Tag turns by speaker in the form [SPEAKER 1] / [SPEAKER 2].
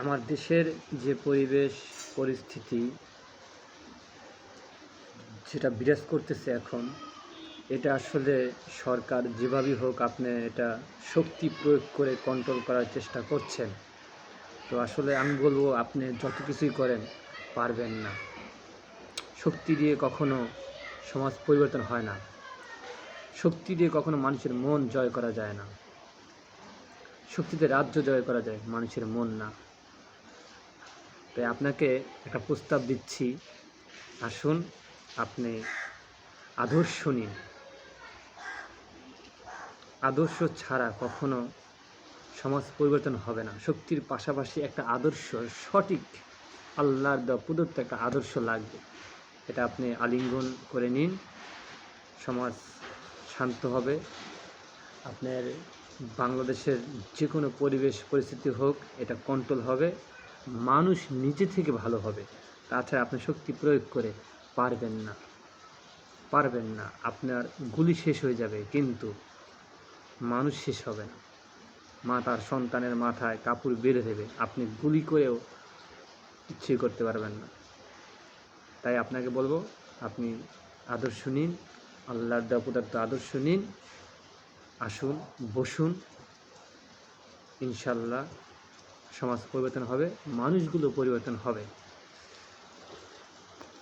[SPEAKER 1] আমার দেশের যে পরিবেশ পরিস্থিতি যেটা বিরাজ করতেছে এখন, এটা আসলে সরকার যেভাবেই হোক আপনি এটা শক্তি প্রয়োগ করে কন্ট্রোল করার চেষ্টা করছেন। তো আসলে আমি বলবো, আপনি যত কিছুই করেন পারবেন না। শক্তি দিয়ে কখনো সমাজ পরিবর্তন হয় না। শক্তি দিয়ে কখনো মানুষের মন জয় করা যায় না। শক্তিতে রাজ্য জয় করা যায়, মানুষের মন না। তাই আপনাকে একটা প্রস্তাব দিচ্ছি, আসুন আপনি আদর্শ নিন। আদর্শ ছাড়া কখনো সমাজ পরিবর্তন হবে না। শক্তির পাশাপাশি একটা আদর্শ, সঠিক আল্লাহর দেওয়া প্রদত্ত একটা আদর্শ লাগবে। এটা আপনি আলিঙ্গন করে নিন, সমাজ শান্ত হবে। আপনার বাংলাদেশের যে কোনো পরিবেশ পরিস্থিতি হোক, এটা কন্ট্রোল হবে, মানুষ নিজে থেকে ভালো হবে। তাছাড়া আপনি শক্তি প্রয়োগ করে পারবেন না। আপনার গুলি শেষ হয়ে যাবে, কিন্তু মানুষ শেষ হবে না। মা তার সন্তানের মাথায় কাপড় বেঁধে দেবে, আপনি গুলি করেও কিছুই করতে পারবেন না। তাই আপনাকে বলবো, আপনি আদর্শ নিন, আল্লাহর দেওয়া প্রদত্ত আদর্শ নিন। আসুন, বসুন, ইনশাল্লাহ সমাজ পরিবর্তন হবে, মানুষগুলো পরিবর্তন হবে।